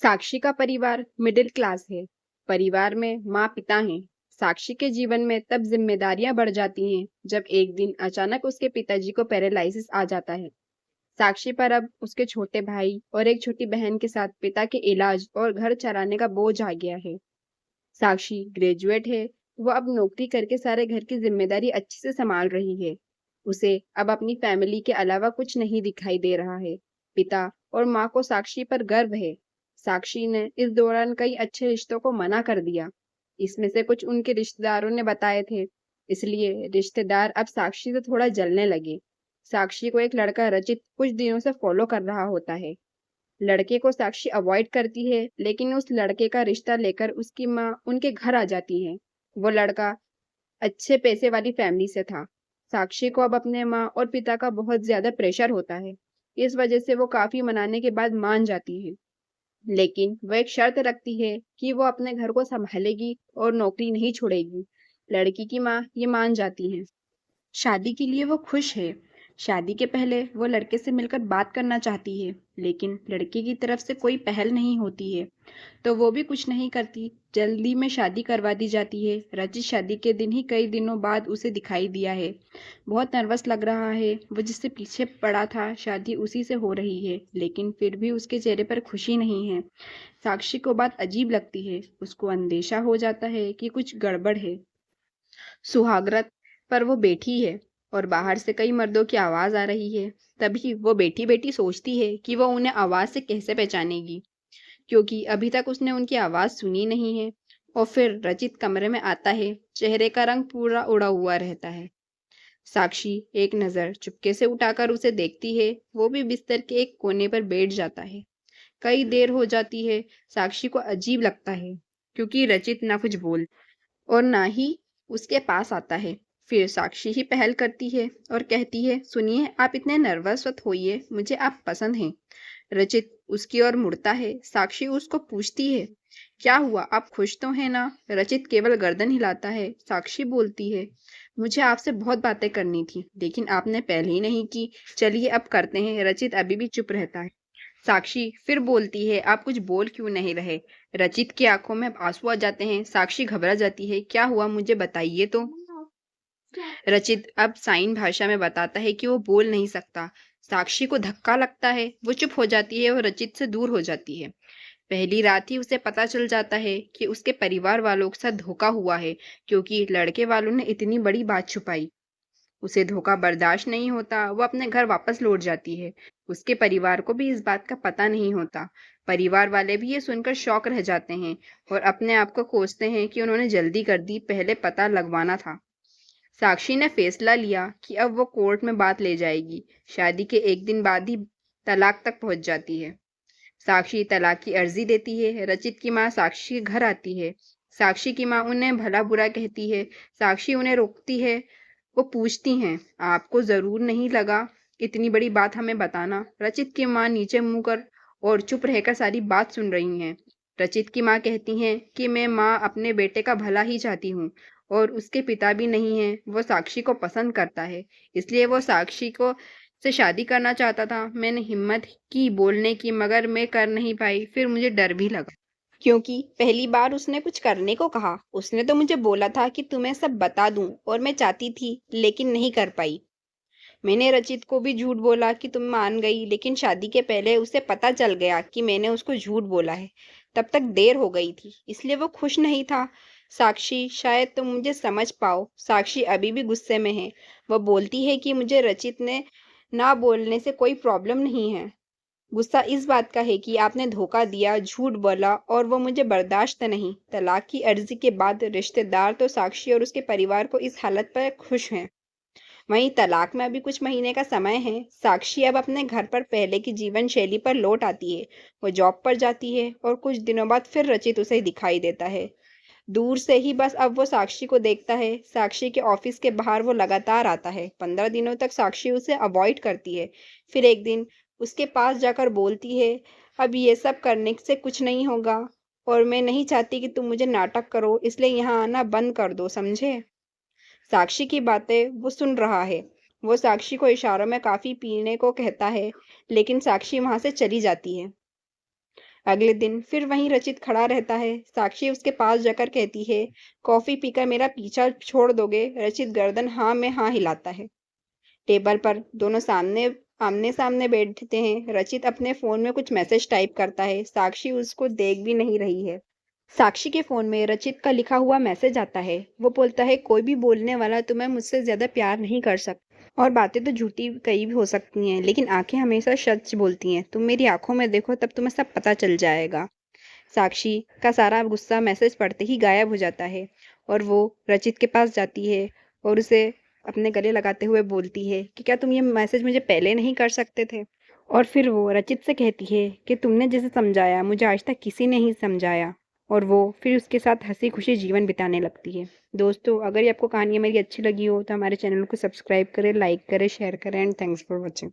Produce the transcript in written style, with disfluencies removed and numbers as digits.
साक्षी का परिवार middle class है। परिवार में माँ पिता हैं। साक्षी के जीवन में तब जिम्मेदारियां बढ़ जाती हैं जब एक दिन अचानक उसके पिताजी को पैरालिसिस आ जाता है। साक्षी पर अब उसके छोटे भाई और एक छोटी बहन के साथ पिता के इलाज और घर चलाने का बोझ आ गया है। साक्षी ग्रेजुएट है। वो अब नौकरी करके सारे घर की जिम्मेदारी अच्छे से संभाल रही है। उसे अब अपनी फैमिली के अलावा कुछ नहीं दिखाई दे रहा है। पिता और माँ को साक्षी पर गर्व है। साक्षी ने इस दौरान कई अच्छे रिश्तों को मना कर दिया। इसमें से कुछ उनके रिश्तेदारों ने बताए थे। इसलिए रिश्तेदार अब साक्षी से थोड़ा जलने लगे। साक्षी को एक लड़का रचित कुछ दिनों से फॉलो कर रहा होता है। लड़के को साक्षी अवॉइड करती है, लेकिन उस लड़के का रिश्ता लेकर उसकी माँ उनके घर आ जाती है। वो लड़का अच्छे पैसे वाली फैमिली से था। साक्षी को अब अपने माँ और पिता का बहुत ज्यादा प्रेशर होता है। इस वजह से वो काफी मनाने के बाद मान जाती है, लेकिन वो एक शर्त रखती है कि वो अपने घर को संभालेगी और नौकरी नहीं छोड़ेगी। लड़की की माँ ये मान जाती है। शादी के लिए वो खुश है। शादी के पहले वो लड़के से मिलकर बात करना चाहती है, लेकिन लड़के की तरफ से कोई पहल नहीं होती है, तो वो भी कुछ नहीं करती। जल्दी में शादी करवा दी जाती है। रचित शादी के दिन ही कई दिनों बाद उसे दिखाई दिया है। बहुत नर्वस लग रहा है। वो जिससे पीछे पड़ा था शादी उसी से हो रही है, लेकिन फिर भी उसके चेहरे पर खुशी नहीं है। साक्षी को बात अजीब लगती है। उसको अंदेशा हो जाता है कि कुछ गड़बड़ है। सुहागरात पर वो बैठी है और बाहर से कई मर्दों की आवाज आ रही है। तभी वो बैठी बैठी सोचती है कि वो उन्हें आवाज से कैसे पहचानेगी, क्योंकि अभी तक उसने उनकी आवाज सुनी नहीं है। और फिर रचित कमरे में आता है। चेहरे का रंग पूरा उड़ा हुआ रहता है। साक्षी एक नजर चुपके से उठाकर उसे देखती है। वो भी बिस्तर के एक कोने पर बैठ जाता है। कई देर हो जाती है। साक्षी को अजीब लगता है, क्योंकि रचित ना कुछ बोल और ना ही उसके पास आता है। फिर साक्षी ही पहल करती है और कहती है, सुनिए, आप इतने नर्वस मत होइए, मुझे आप पसंद हैं। रचित उसकी ओर मुड़ता है। साक्षी उसको पूछती है, क्या हुआ, आप खुश तो हैं ना? रचित केवल गर्दन हिलाता है। साक्षी बोलती है, मुझे आपसे बहुत बातें करनी थी, लेकिन आपने पहले ही नहीं की। चलिए अब करते हैं। रचित अभी भी चुप रहता है। साक्षी फिर बोलती है, आप कुछ बोल क्यों नहीं रहे? रचित की आंखों में आंसू आ जाते हैं। साक्षी घबरा जाती है। क्या हुआ, मुझे बताइए तो। रचित अब साइन भाषा में बताता है कि वो बोल नहीं सकता। साक्षी को धक्का लगता है। वो चुप हो जाती है और रचित से दूर हो जाती है। पहली रात ही उसे पता चल जाता है कि उसके परिवार वालों के साथ धोखा हुआ है, क्योंकि लड़के वालों ने इतनी बड़ी बात छुपाई। उसे धोखा बर्दाश्त नहीं होता। वो अपने घर वापस लौट जाती है। उसके परिवार को भी इस बात का पता नहीं होता। परिवार वाले भी ये सुनकर शौक रह जाते हैं और अपने आप को कोसते हैं कि उन्होंने जल्दी कर दी, पहले पता लगवाना था। साक्षी ने फैसला लिया कि अब वो कोर्ट में बात ले जाएगी। शादी के एक दिन बाद ही तलाक तक पहुंच जाती है। साक्षी तलाक की अर्जी देती है। रचित की माँ साक्षी के घर आती है। साक्षी की माँ उन्हें भला बुरा कहती है। साक्षी उन्हें रोकती है। वो पूछती हैं, आपको जरूर नहीं लगा इतनी बड़ी बात हमें बताना? रचित की माँ नीचे मुंह कर और चुप रहकर सारी बात सुन रही हैं। रचित की माँ कहती हैं कि मैं माँ अपने बेटे का भला ही चाहती हूँ और उसके पिता भी नहीं है। वो साक्षी को पसंद करता है, इसलिए वो साक्षी को से शादी करना चाहता था। मैंने हिम्मत की बोलने की, मगर मैं कर नहीं पाई। फिर मुझे डर भी लगा, क्योंकि पहली बार उसने कुछ करने को कहा। उसने तो मुझे बोला था कि तुम्हें सब बता दूं, और मैं चाहती थी, लेकिन नहीं कर पाई। मैंने रचित को भी झूठ बोला कि तुम मान गई, लेकिन शादी के पहले उसे पता चल गया कि मैंने उसको झूठ बोला है। तब तक देर हो गई थी, इसलिए वो खुश नहीं था। साक्षी, शायद तुम मुझे समझ पाओ। साक्षी अभी भी गुस्से में है। वो बोलती है कि मुझे रचित ने ना बोलने से कोई प्रॉब्लम नहीं है। गुस्सा इस बात का है कि आपने धोखा दिया, झूठ बोला, और वो मुझे बर्दाश्त नहीं। तलाक की अर्जी के बाद रिश्तेदार तो साक्षी और उसके परिवार को इस हालत पर खुश हैं। वहीं तलाक में अभी कुछ महीने का समय है। साक्षी अब अपने घर पर पहले की जीवन शैली पर लौट आती है। वो जॉब पर जाती है और कुछ दिनों बाद फिर रचित उसे दिखाई देता है। दूर से ही बस अब वो साक्षी को देखता है। साक्षी के ऑफिस के बाहर वो लगातार आता है। 15 दिनों तक साक्षी उसे अवॉइड करती है। फिर एक दिन उसके पास जाकर बोलती है, अब ये सब करने से कुछ नहीं होगा, और मैं नहीं चाहती कि तुम मुझे नाटक करो, इसलिए यहाँ आना बंद कर दो, समझे? साक्षी की बातें वो सुन रहा है। वो साक्षी को इशारों में काफी पीने को कहता है, लेकिन साक्षी वहां से चली जाती है। अगले दिन फिर वहीं रचित खड़ा रहता है। साक्षी उसके पास जाकर कहती है, कॉफी पीकर मेरा पीछा छोड़ दोगे? रचित गर्दन हाँ में हाँ हिलाता है। टेबल पर दोनों आमने सामने बैठते हैं। रचित अपने फोन में कुछ मैसेज टाइप करता है। साक्षी उसको देख भी नहीं रही है। साक्षी के फोन में रचित का लिखा हुआ मैसेज आता है। वो बोलता है, कोई भी बोलने वाला तुम्हें मुझसे ज्यादा प्यार नहीं कर सकता, और बातें तो झूठी कई भी हो सकती हैं, लेकिन आंखें हमेशा सच बोलती हैं। तुम मेरी आंखों में देखो, तब तुम्हें सब पता चल जाएगा। साक्षी का सारा गुस्सा मैसेज पढ़ते ही गायब हो जाता है, और वो रचित के पास जाती है और उसे अपने गले लगाते हुए बोलती है कि क्या तुम ये मैसेज मुझे पहले नहीं कर सकते थे? और फिर वो रचित से कहती है कि तुमने जैसे समझाया मुझे आज तक किसी ने ही समझाया। और वो फिर उसके साथ हंसी खुशी जीवन बिताने लगती है। दोस्तों, अगर ये आपको कहानी मेरी अच्छी लगी हो तो हमारे चैनल को सब्सक्राइब करें, लाइक करें, शेयर करें, एंड थैंक्स फॉर वॉचिंग।